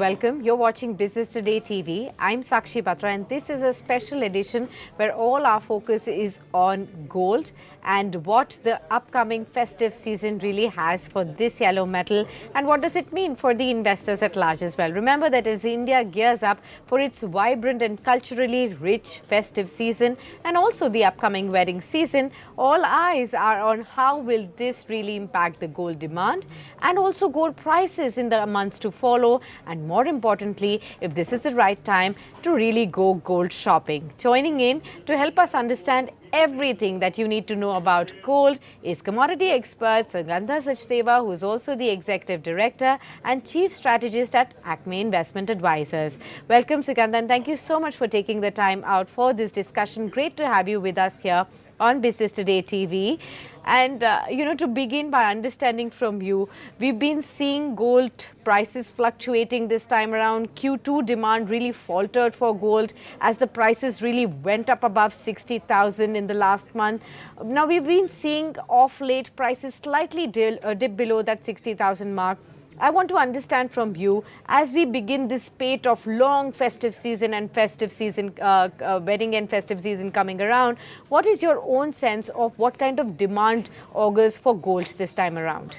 welcome. You're watching Business Today TV. I'm Sakshi Batra, and this is a special edition where all our focus is on gold and what the upcoming festive season really has for this yellow metal and what does it mean for the investors at large as well. Remember that as India gears up for its vibrant and culturally rich festive season and also the upcoming wedding season, all eyes are on how will this really impact the gold demand and also gold prices in the months to follow, and more importantly, if this is the right time to really go gold shopping. Joining in to help us understand everything that you need to know about gold is commodity expert Sugandha Sachdeva, who is also the Executive Director and Chief Strategist at Acme Investment Advisors. Welcome, Sugandha, and thank you so much for taking the time out for this discussion. Great to have you with us here on Business Today TV. And, to begin by understanding from you, we've been seeing gold prices fluctuating this time around. Q2 demand really faltered for gold as the prices really went up above 60,000 in the last month. Now, we've been seeing off late prices slightly dip below that 60,000 mark. I want to understand from you, as we begin this spate of long festive season and wedding and festive season coming around, what is your own sense of what kind of demand augurs for gold this time around?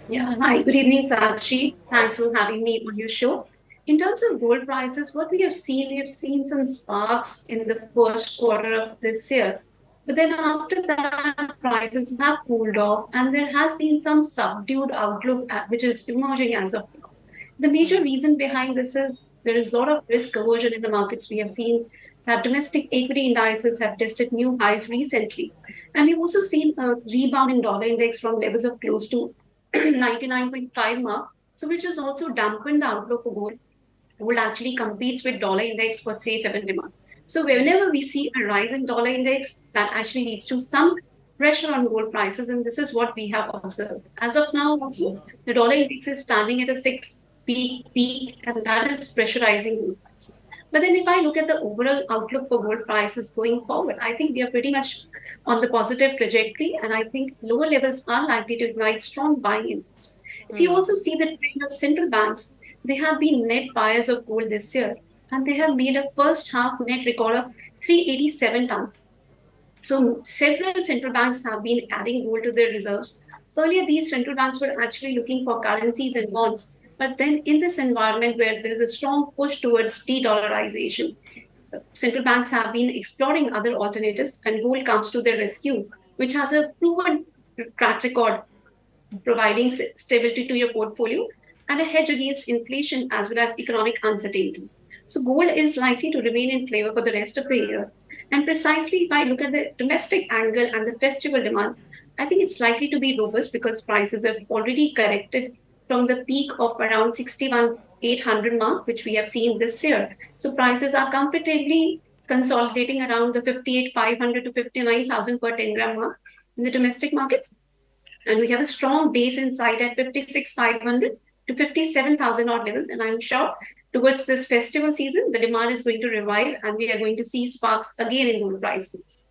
Yeah, hi, good evening, Sakshi. Thanks for having me on your show. In terms of gold prices, what we have seen some sparks in the first quarter of this year. But then after that, prices have cooled off, and there has been some subdued outlook which is emerging as of now. The major reason behind this is there is a lot of risk aversion in the markets. We have seen that domestic equity indices have tested new highs recently. And we've also seen a rebound in dollar index from levels of close to 99.5 mark, so which has also dampened the outlook for gold. Gold actually competes with dollar index for safe haven demand. So whenever we see a rise in dollar index, that actually leads to some pressure on gold prices, and this is what we have observed. As of now, also the dollar index is standing at a peak, and that is pressurizing gold prices. But then, if I look at the overall outlook for gold prices going forward, I think we are pretty much on the positive trajectory, and I think lower levels are likely to ignite strong buying interest. If you also see the trend of central banks, they have been net buyers of gold this year, and they have made a first half net record of 387 tons. So several central banks have been adding gold to their reserves. Earlier, these central banks were actually looking for currencies and bonds. But then, in this environment where there is a strong push towards de-dollarization, central banks have been exploring other alternatives, and gold comes to their rescue, which has a proven track record providing stability to your portfolio and a hedge against inflation as well as economic uncertainties. So, gold is likely to remain in favor for the rest of the year. And precisely if I look at the domestic angle and the festival demand, I think it's likely to be robust because prices have already corrected from the peak of around 61,800 mark, which we have seen this year. So, prices are comfortably consolidating around the 58,500 to 59,000 per 10 gram mark in the domestic markets. And we have a strong base in sight at 56,500 to 57,000 odd levels. And I'm sure towards this festival season, the demand is going to revive and we are going to see sparks again in gold prices.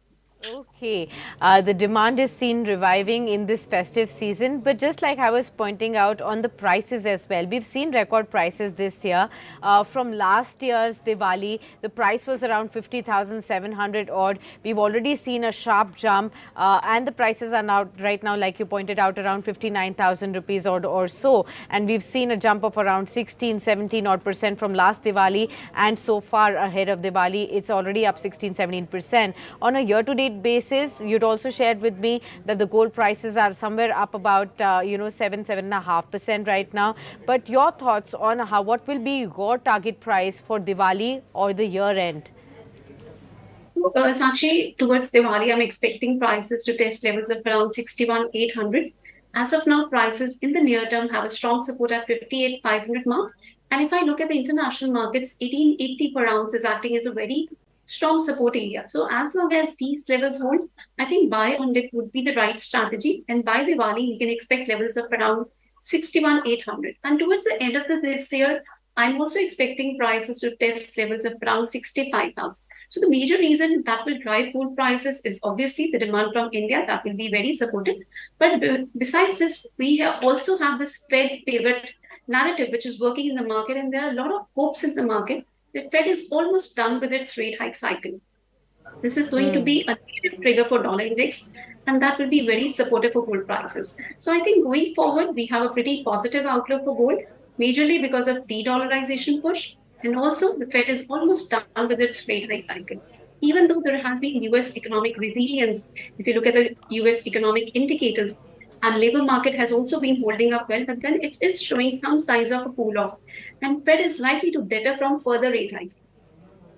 Okay, the demand is seen reviving in this festive season, but just like I was pointing out on the prices as well, we've seen record prices this year. From last year's Diwali, the price was around 50,700 odd. We've already seen a sharp jump, and the prices are now, right now, like you pointed out, around 59,000 rupees or so. And we've seen a jump of around 16, 17 odd percent from last Diwali, and so far ahead of Diwali, it's already up 16, 17%. On a year-to-date basis, you'd also shared with me that the gold prices are somewhere up about 7.5% right now. But your thoughts on what will be your target price for Diwali or the year end? Sakshi, towards Diwali, I'm expecting prices to test levels of around 61,800. As of now, prices in the near term have a strong support at 58,500 mark. And if I look at the international markets, 1880 per ounce is acting as a very strong support area. So as long as these levels hold, I think buy on dip would be the right strategy. And by Diwali, we can expect levels of around 61,800. And towards the end of this year, I'm also expecting prices to test levels of around 65,000. So the major reason that will drive gold prices is obviously the demand from India that will be very supportive. But besides this, also have this Fed pivot narrative which is working in the market, and there are a lot of hopes in the market that Fed is almost done with its rate hike cycle. This is going to be a negative trigger for dollar index, and that will be very supportive for gold prices. So I think going forward, we have a pretty positive outlook for gold, majorly because of de-dollarization push, and also the Fed is almost done with its rate hike cycle. Even though there has been U.S. economic resilience, if you look at the U.S. economic indicators, and labor market has also been holding up well, but then it is showing some signs of a cool off, and Fed is likely to deter from further rate hikes.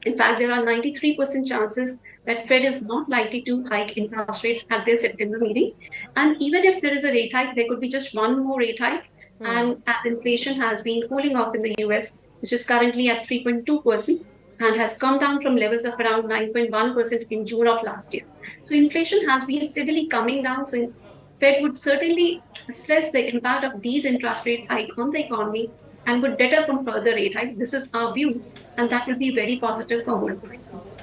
In fact, there are 93% chances that Fed is not likely to hike interest rates at their September meeting. And even if there is a rate hike, there could be just one more rate hike. And as inflation has been cooling off in the US, which is currently at 3.2% and has come down from levels of around 9.1% in June of last year. So inflation has been steadily coming down. So Fed would certainly assess the impact of these interest rate hike on the economy and would deter from further rate hike. This is our view, and that will be very positive for gold prices.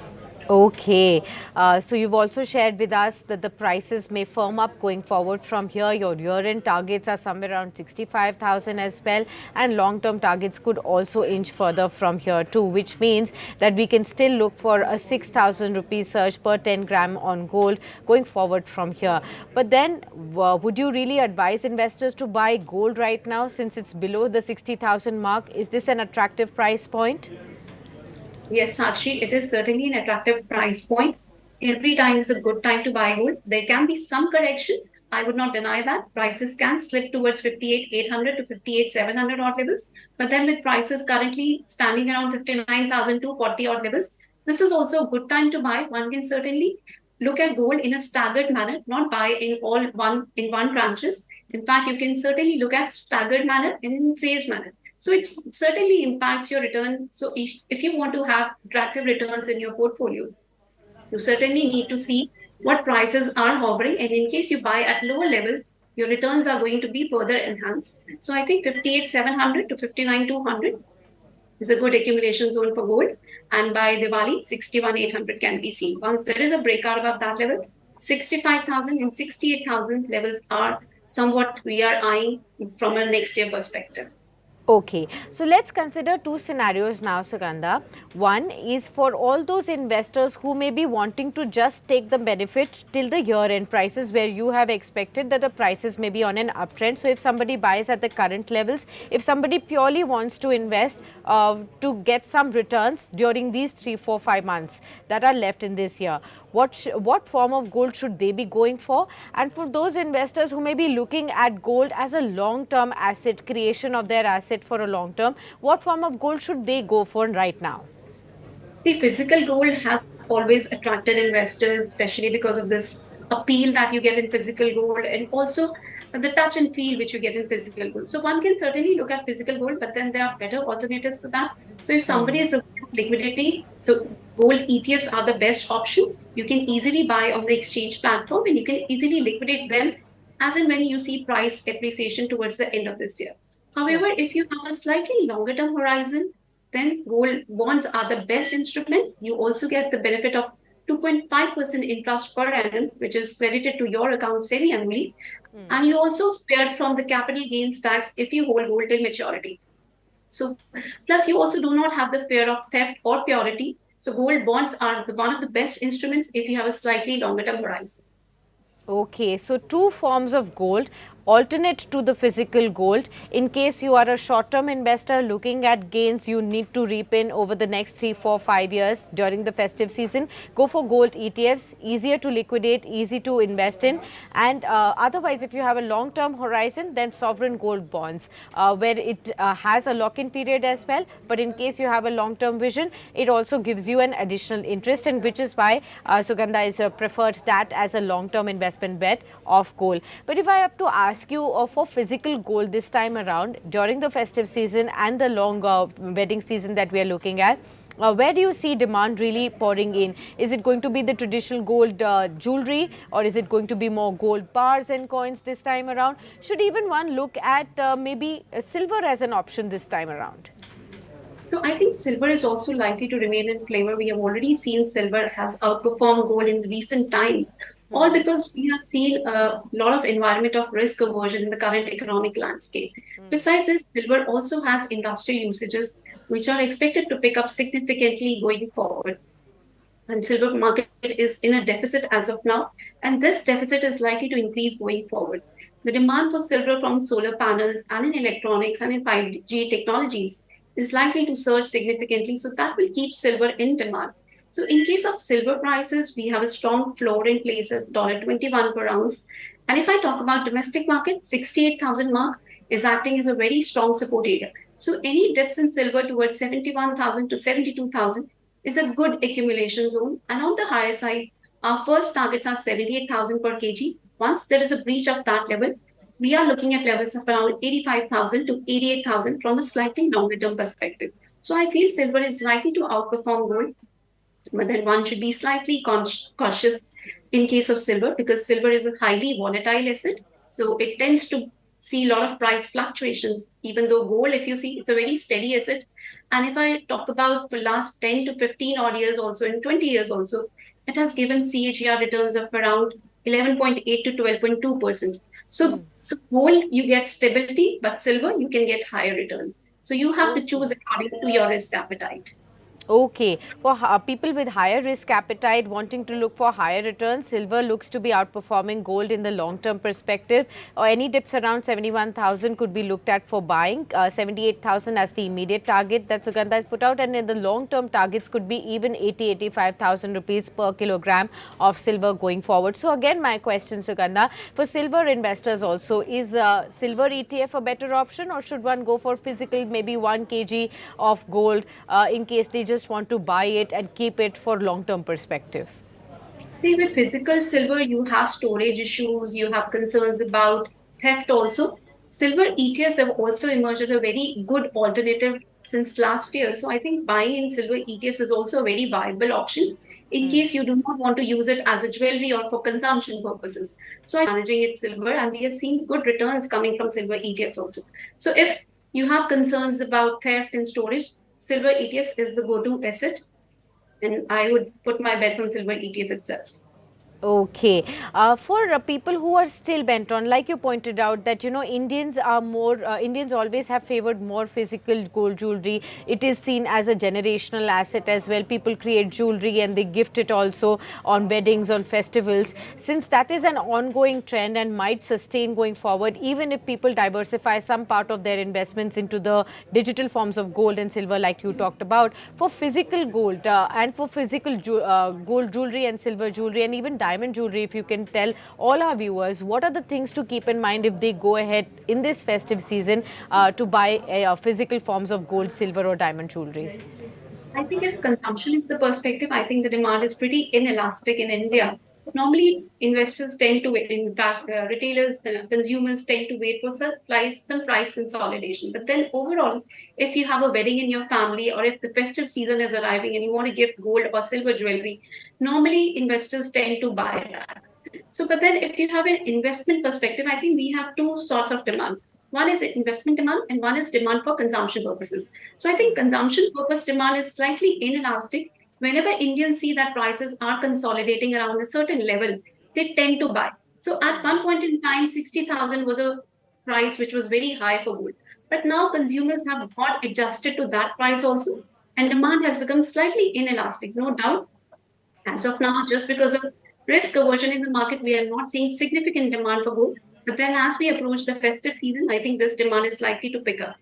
Okay, so you've also shared with us that the prices may firm up going forward from here. Your year-end targets are somewhere around 65,000 as well, and long-term targets could also inch further from here too, which means that we can still look for a 6,000 rupees surge per 10 gram on gold going forward from here. But then, would you really advise investors to buy gold right now since it's below the 60,000 mark? Is this an attractive price point? Yes, Sakshi, it is certainly an attractive price point. Every time is a good time to buy gold. There can be some correction. I would not deny that. Prices can slip towards 58,800 to 58,700 odd levels. But then with prices currently standing around 59,000 to 40 odd levels, this is also a good time to buy. One can certainly look at gold in a staggered manner, not buy in one tranches. In fact, you can certainly look at staggered manner and in phased manner. So it certainly impacts your return. So if you want to have attractive returns in your portfolio, you certainly need to see what prices are hovering. And in case you buy at lower levels, your returns are going to be further enhanced. So I think 58,700 to 59,200 is a good accumulation zone for gold. And by Diwali, 61,800 can be seen. Once there is a breakout above that level, 65,000 and 68,000 levels are somewhat we are eyeing from a next year perspective. Okay, so let's consider two scenarios now, Sugandha. One is for all those investors who may be wanting to just take the benefit till the year end prices, where you have expected that the prices may be on an uptrend. So if somebody buys at the current levels, if somebody purely wants to invest to get some returns during these 3, 4, 5 months that are left in this year, what form of gold should they be going for? And for those investors who may be looking at gold as a long term asset, creation of their asset for a long term, what form of gold should they go for right now? See, physical gold has always attracted investors, especially because of this appeal that you get in physical gold and also the touch and feel which you get in physical gold. So one can certainly look at physical gold, but then there are better alternatives to that. So if somebody is looking at liquidity, so gold ETFs are the best option. You can easily buy on the exchange platform and you can easily liquidate them as and when you see price appreciation towards the end of this year. Sure. However, if you have a slightly longer term horizon, then gold bonds are the best instrument. You also get the benefit of 2.5% interest per annum, which is credited to your account semi-annually. And you also spared from the capital gains tax if you hold gold till maturity. So, plus you also do not have the fear of theft or purity. So, gold bonds are one of the best instruments if you have a slightly longer term horizon. Okay, so two forms of gold alternate to the physical gold. In case you are a short term investor looking at gains you need to reap in over the next 3, 4, 5 years during the festive season, go for gold ETFs, easier to liquidate, easy to invest in. And otherwise, if you have a long term horizon, then sovereign gold bonds, where it has a lock in period as well. But in case you have a long term vision, it also gives you an additional interest, and which is why Sugandha is preferred that as a long term investment bet of gold. But if I have to ask you for physical gold this time around during the festive season and the long wedding season that we are looking at, where do you see demand really pouring in? Is it going to be the traditional gold jewelry, or is it going to be more gold bars and coins this time around? Should even one look at maybe silver as an option this time around? So I think silver is also likely to remain in flavor. We have already seen silver has outperformed gold in recent times, all because we have seen a lot of environment of risk aversion in the current economic landscape. Besides this, silver also has industrial usages which are expected to pick up significantly going forward. And silver market is in a deficit as of now, and this deficit is likely to increase going forward. The demand for silver from solar panels and in electronics and in 5G technologies is likely to surge significantly, so that will keep silver in demand. So in case of silver prices, we have a strong floor in place at $21 per ounce. And if I talk about domestic market, 68,000 mark is acting as a very strong support area. So any dips in silver towards 71,000 to 72,000 is a good accumulation zone. And on the higher side, our first targets are 78,000 per kg. Once there is a breach of that level, we are looking at levels of around 85,000 to 88,000 from a slightly longer term perspective. So I feel silver is likely to outperform gold, but then one should be slightly cautious in case of silver because silver is a highly volatile asset. So it tends to see a lot of price fluctuations, even though gold, if you see, it's a very steady asset. And if I talk about for last 10 to 15 odd years also, in 20 years also, it has given CAGR returns of around 11.8 to 12.2%. So gold, you get stability, but silver, you can get higher returns. So you have to choose according to your risk appetite. Okay, for people with higher risk appetite wanting to look for higher returns, silver looks to be outperforming gold in the long term perspective. Or any dips around 71,000 could be looked at for buying. 78,000 as the immediate target that Sugandha has put out, and in the long term targets could be even 85,000 rupees per kilogram of silver going forward. So again, my question, Sugandha, for silver investors also, is silver ETF a better option, or should one go for physical, maybe 1 kg of gold in case they just want to buy it and keep it for long-term perspective? See, with physical silver, you have storage issues, you have concerns about theft also. Silver ETFs have also emerged as a very good alternative since last year. So I think buying in silver ETFs is also a very viable option in case you do not want to use it as a jewelry or for consumption purposes. So I managing it silver, and we have seen good returns coming from silver ETFs also. So if you have concerns about theft and storage, silver ETFs is the go-to asset, and I would put my bets on silver ETF itself. Okay. For people who are still bent on, like you pointed out, that Indians are more, Indians always have favored more physical gold jewelry. It is seen as a generational asset as well. People create jewelry and they gift it also on weddings, on festivals. Since that is an ongoing trend and might sustain going forward, even if people diversify some part of their investments into the digital forms of gold and silver, like you talked about, for physical gold and for physical gold jewelry and silver jewelry and even diamond jewelry, if you can tell all our viewers, what are the things to keep in mind if they go ahead in this festive season to buy physical forms of gold, silver or diamond jewelry? I think if consumption is the perspective, I think the demand is pretty inelastic in India. Normally, investors tend to, in fact, retailers, consumers tend to wait for some price consolidation. But then overall, if you have a wedding in your family or if the festive season is arriving and you want to gift gold or silver jewelry, normally investors tend to buy that. So, but then if you have an investment perspective, I think we have two sorts of demand. One is investment demand and one is demand for consumption purposes. So I think consumption purpose demand is slightly inelastic. Whenever Indians see that prices are consolidating around a certain level, they tend to buy. So at one point in time, 60,000 was a price which was very high for gold. But now consumers have got adjusted to that price also, and demand has become slightly inelastic, no doubt. As of now, just because of risk aversion in the market, we are not seeing significant demand for gold. But then as we approach the festive season, I think this demand is likely to pick up.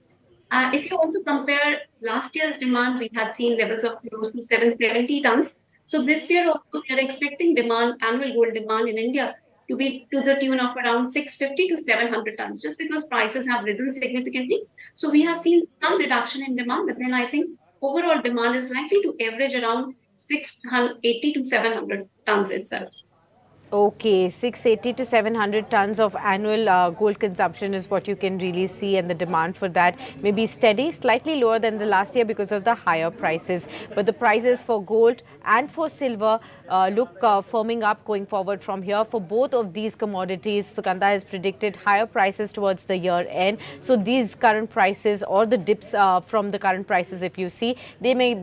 If you also compare last year's demand, we had seen levels of close to 770 tons. So this year also we are expecting demand, annual gold demand in India to be to the tune of around 650 to 700 tons, just because prices have risen significantly. So we have seen some reduction in demand, but then I think overall demand is likely to average around 680 to 700 tons itself. Okay, 680 to 700 tons of annual gold consumption is what you can really see, and the demand for that may be steady, slightly lower than the last year because of the higher prices. But the prices for gold and for silver look firming up going forward from here. For both of these commodities, Sugandha has predicted higher prices towards the year end. So these current prices, or the dips from the current prices, if you see, they may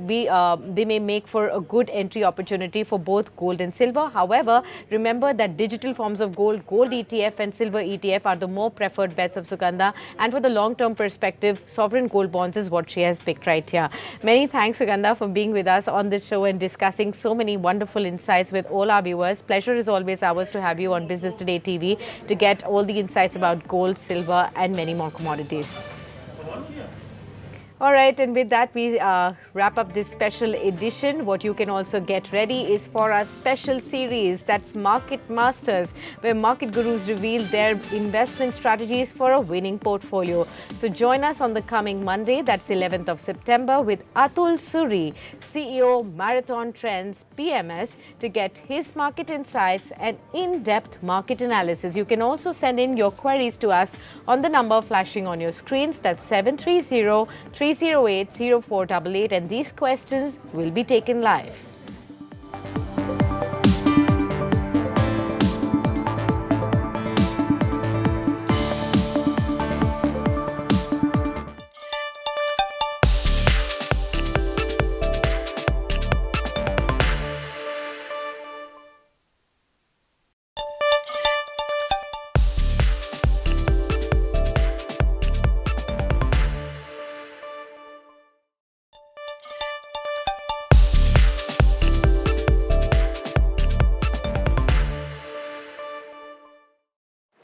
make for a good entry opportunity for both gold and silver. However, remember that digital forms of gold ETF and silver ETF are the more preferred bets of Sugandha, and for the long-term perspective, sovereign gold bonds is what she has picked right here. Many thanks, Sugandha, for being with us on this show and discussing so many wonderful insights with all our viewers. Pleasure is always ours to have you on Business Today TV to get all the insights about gold, silver, and many more commodities. All right, and with that, we wrap up this special edition. What you can also get ready is for our special series, that's Market Masters, where market gurus reveal their investment strategies for a winning portfolio. So join us on the coming Monday, that's 11th of September, with Atul Suri, CEO, Marathon Trends, PMS, to get his market insights and in-depth market analysis. You can also send in your queries to us on the number flashing on your screens, that's 730-308-0488, and these questions will be taken live.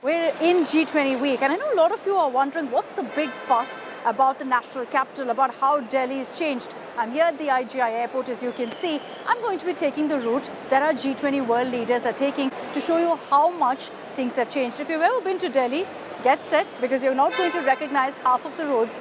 We're in G20 week, and I know a lot of you are wondering what's the big fuss about the national capital, about how Delhi has changed. I'm here at the IGI airport, as you can see. I'm going to be taking the route that our G20 world leaders are taking to show you how much things have changed. If you've ever been to Delhi, get set, because you're not going to recognize half of the roads